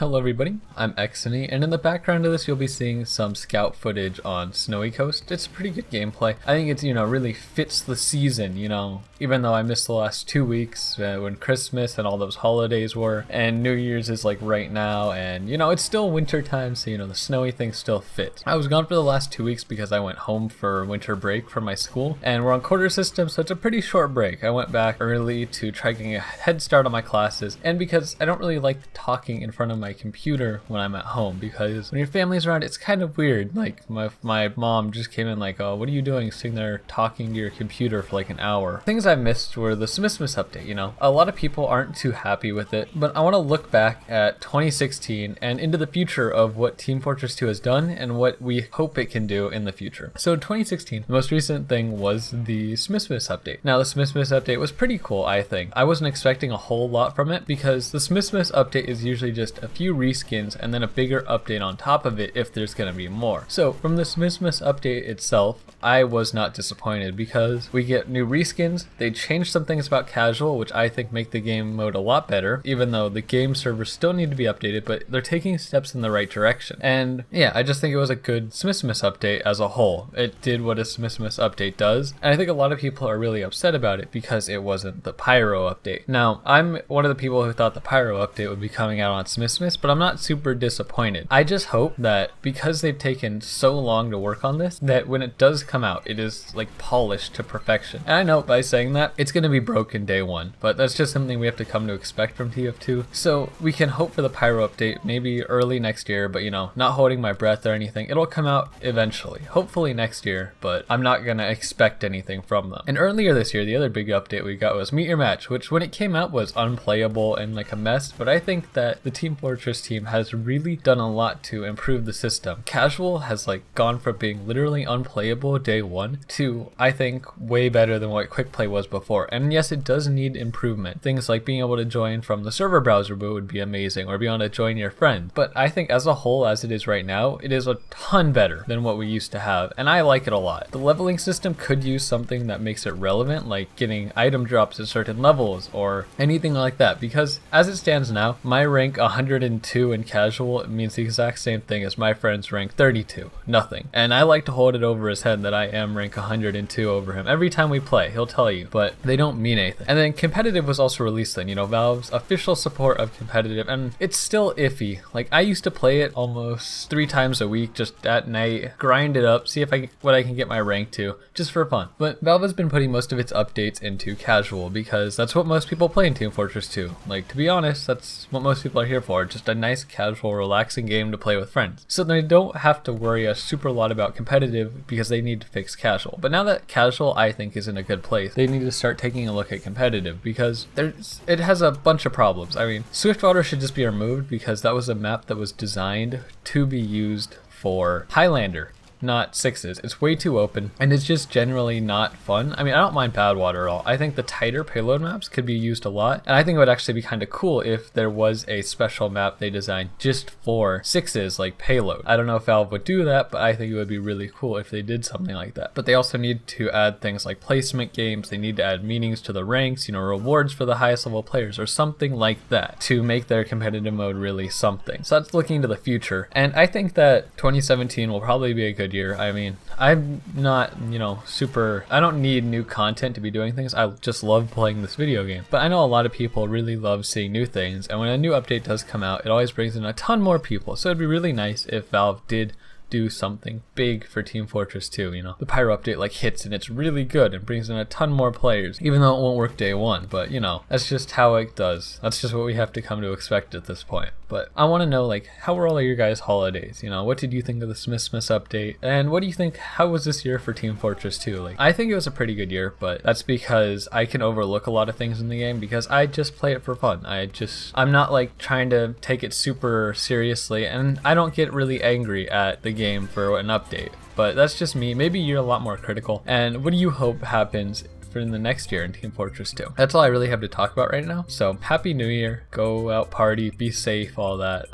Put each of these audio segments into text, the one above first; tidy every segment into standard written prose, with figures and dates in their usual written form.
Hello everybody, I'm Xany, and in the background of this you'll be seeing some scout footage on Snowy Coast. It's pretty good gameplay. I think it's, really fits the season, even though I missed the last 2 weeks when Christmas and all those holidays were, and New Year's is like right now, and it's still winter time, so the snowy things still fit. I was gone for the last 2 weeks because I went home for winter break from my school, and we're on quarter system, so it's a pretty short break. I went back early to try getting a head start on my classes, and because I don't really like talking in front of my computer when I'm at home, because when your family's around it's kind of weird. Like my mom just came in like, oh, what are you doing sitting there talking to your computer for like an hour? Things I missed were the Smithmas update. A lot of people aren't too happy with it, but I want to look back at 2016 and into the future of what Team Fortress 2 has done and what we hope it can do in the future. So 2016, the most recent thing was the Smithmas update. Now the Smithmas update was pretty cool, I think. I wasn't expecting a whole lot from it because the Smithmas update is usually just a few reskins and then a bigger update on top of it if there's gonna be more. So from the Smithmas update itself, I was not disappointed because we get new reskins. They changed some things about casual, which I think make the game mode a lot better, even though the game servers still need to be updated, but they're taking steps in the right direction. And yeah, I just think it was a good Smithmas update as a whole. It did what a Smithmas update does, and I think a lot of people are really upset about it because it wasn't the Pyro update. Now, I'm one of the people who thought the Pyro update would be coming out on Smithmas, but I'm not super disappointed. I just hope that because they've taken so long to work on this, that when it does come out, it is like polished to perfection. And I know by saying that, it's going to be broken day one, but that's just something we have to come to expect from TF2. So we can hope for the Pyro update maybe early next year, but not holding my breath or anything. It'll come out eventually, hopefully next year, but I'm not going to expect anything from them. And earlier this year, the other big update we got was Meet Your Match, which when it came out was unplayable and like a mess, but I think that the Team Fortress team has really done a lot to improve the system. Casual has gone from being literally unplayable day one to, I think, way better than what quick play was before. And yes, it does need improvement. Things like being able to join from the server browser boot would be amazing, or be able to join your friend. But I think as a whole, as it is right now, it is a ton better than what we used to have, and I like it a lot. The leveling system could use something that makes it relevant, like getting item drops at certain levels or anything like that, because as it stands now, my rank 102 in casual means the exact same thing as my friend's rank 32, nothing. And I like to hold it over his head that I am rank 102 over him. Every time we play, he'll tell you, but they don't mean anything. And then competitive was also released then, Valve's official support of competitive, and it's still iffy. I used to play it almost 3 times a week, just at night, grind it up, see if what I can get my rank to, just for fun. But Valve has been putting most of its updates into casual because that's what most people play in Team Fortress 2. To be honest, that's what most people are here for, just a nice, casual, relaxing game to play with friends. So they don't have to worry a super lot about competitive because they need to fix casual. But now that casual, I think, is in a good place, they need to start taking a look at competitive because it has a bunch of problems. I mean, Swiftwater should just be removed because that was a map that was designed to be used for Highlander, not sixes. It's way too open and it's just generally not fun. I mean, I don't mind Badwater at all. I think the tighter payload maps could be used a lot, and I think it would actually be kind of cool if there was a special map they designed just for sixes, like payload. I don't know if Valve would do that, but I think it would be really cool if they did something like that. But they also need to add things like placement games. They need to add meanings to the ranks, rewards for the highest level players or something like that to make their competitive mode really something. So that's looking to the future, and I think that 2017 will probably be a good year. I mean, I'm not, I don't need new content to be doing things. I just love playing this video game. But I know a lot of people really love seeing new things, and when a new update does come out, it always brings in a ton more people. So it'd be really nice if Valve did do something big for Team Fortress 2, The Pyro update hits and it's really good and brings in a ton more players, even though it won't work day one, but that's just how it does. That's just what we have to come to expect at this point. But I want to know, how were all of your guys' holidays? What did you think of the Smithmas update? And what do you think, how was this year for Team Fortress 2? I think it was a pretty good year, but that's because I can overlook a lot of things in the game because I just play it for fun. I'm not trying to take it super seriously, and I don't get really angry at the game for an update. But that's just me. Maybe you're a lot more critical. And what do you hope happens for the next year in Team Fortress 2? That's all I really have to talk about right now. So Happy New Year, go out, party, be safe, all that.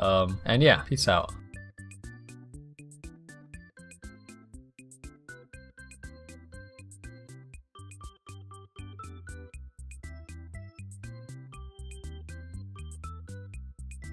And yeah, peace out.